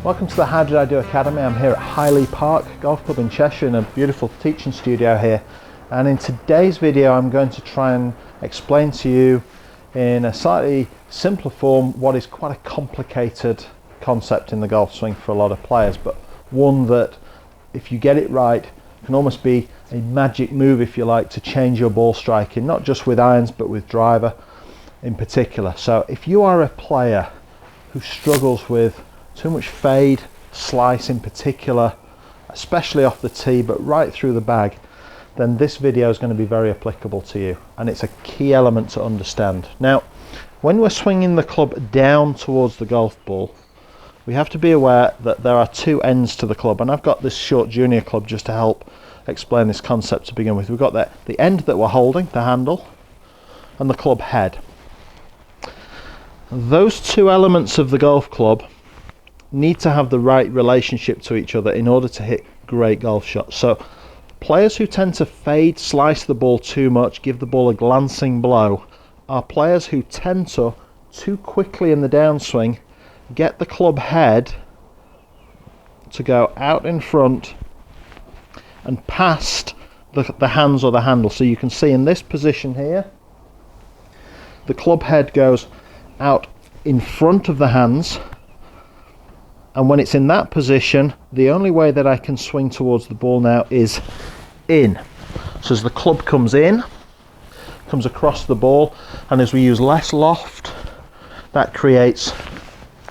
Welcome to the HDiD Academy. I'm here at HDiD Park Golf Club in Cheshire in a beautiful teaching studio here, and in today's video I'm going to try and explain to you in a slightly simpler form what is quite a complicated concept in the golf swing for a lot of players, but one that if you get it right can almost be a magic move, if you like, to change your ball striking, not just with irons but with driver in particular. So if you are a player who struggles with too much fade, slice in particular, especially off the tee but right through the bag, then this video is going to be very applicable to you, and it's a key element to understand. Now, when we're swinging the club down towards the golf ball, we have to be aware that there are two ends to the club, and I've got this short junior club just to help explain this concept to begin with. We've got the end that we're holding, the handle, and the club head. Those two elements of the golf club need to have the right relationship to each other in order to hit great golf shots. So players who tend to fade, slice the ball too much, give the ball a glancing blow, are players who tend to, too quickly in the downswing, get the club head to go out in front and past the hands or the handle. So you can see in this position here, the club head goes out in front of the hands, and when it's in that position, the only way that I can swing towards the ball now is in. So as the club comes in, comes across the ball, and as we use less loft, that creates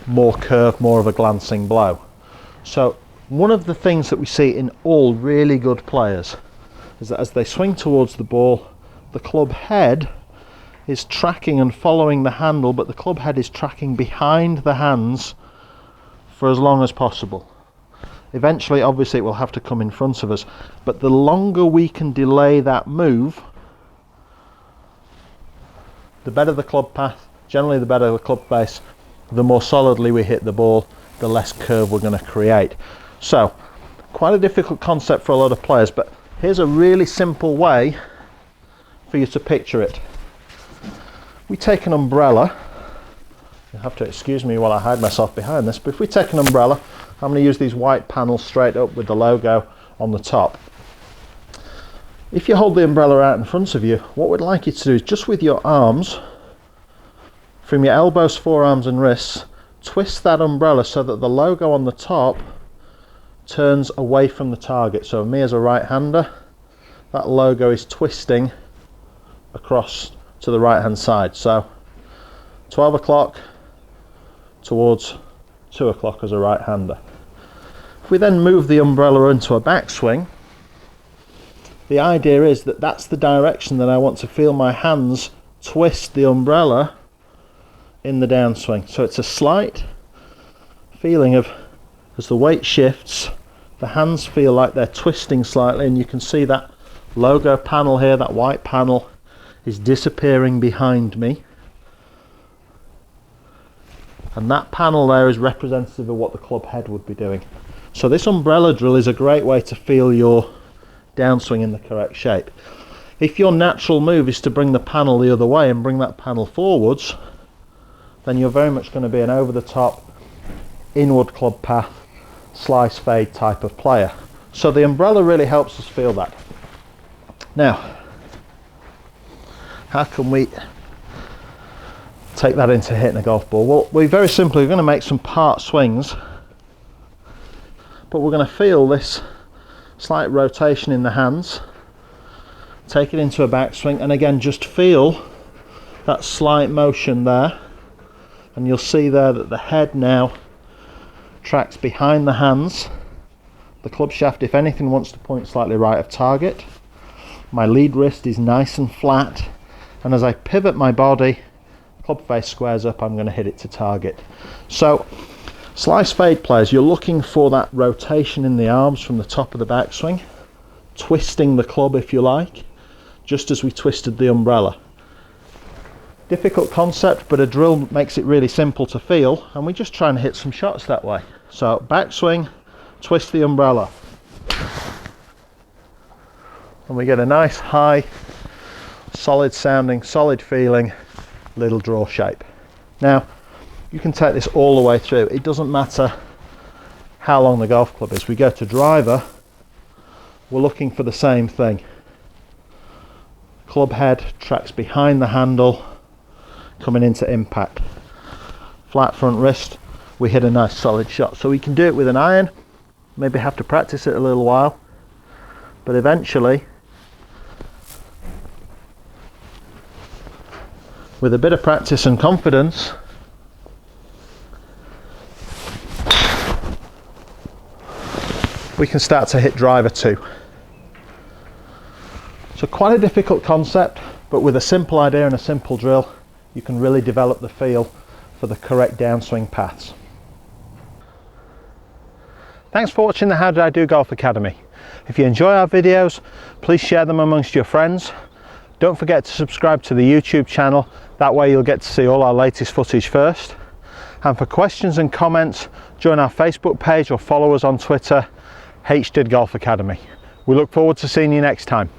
more curve, more of a glancing blow. So one of the things that we see in all really good players is that as they swing towards the ball, the club head is tracking and following the handle, but the club head is tracking behind the hands for as long as possible. Eventually, obviously, it will have to come in front of us, but the longer we can delay that move, the better the club path, generally the better the club face, the more solidly we hit the ball, the less curve we're going to create. So, quite a difficult concept for a lot of players, but here's a really simple way for you to picture it. We take an umbrella. You have to excuse me while I hide myself behind this, but if we take an umbrella, I'm going to use these white panels straight up with the logo on the top. If you hold the umbrella out in front of you, what we'd like you to do is just with your arms, from your elbows, forearms and wrists, twist that umbrella so that the logo on the top turns away from the target. So me as a right-hander, that logo is twisting across to the right-hand side. So 12 o'clock towards 2 o'clock as a right-hander. If we then move the umbrella into a backswing, the idea is that that's the direction that I want to feel my hands twist the umbrella in the downswing. So it's a slight feeling of, as the weight shifts, the hands feel like they're twisting slightly, and you can see that logo panel here, that white panel, is disappearing behind me. And that panel there is representative of what the club head would be doing. So this umbrella drill is a great way to feel your downswing in the correct shape. If your natural move is to bring the panel the other way and bring that panel forwards, then you're very much going to be an over-the-top, inward club path, slice fade type of player. So the umbrella really helps us feel that. Now, how can we take that into hitting a golf ball? Well, we're going to make some part swings, but we're going to feel this slight rotation in the hands, take it into a backswing, and again just feel that slight motion there, and you'll see there that the head now tracks behind the hands. The club shaft, if anything, wants to point slightly right of target. My lead wrist is nice and flat, and as I pivot my body, club face squares up, I'm going to hit it to target. So slice fade players, you're looking for that rotation in the arms from the top of the backswing, twisting the club if you like, just as we twisted the umbrella. Difficult concept, but a drill makes it really simple to feel, and we just try and hit some shots that way. So backswing, twist the umbrella, and we get a nice high, solid sounding, solid feeling little draw shape. Now you can take this all the way through. It doesn't matter how long the golf club is. We go to driver, we're looking for the same thing. Club head tracks behind the handle, coming into impact. Flat front wrist, we hit a nice solid shot. So we can do it with an iron, maybe have to practice it a little while, but eventually, with a bit of practice and confidence, we can start to hit driver too. So quite a difficult concept, but with a simple idea and a simple drill, you can really develop the feel for the correct downswing paths. Thanks for watching the How Did I Do Golf Academy. If you enjoy our videos, please share them amongst your friends. Don't forget to subscribe to the YouTube channel, that way you'll get to see all our latest footage first. And for questions and comments, join our Facebook page or follow us on Twitter, HDiD Golf Academy. We look forward to seeing you next time.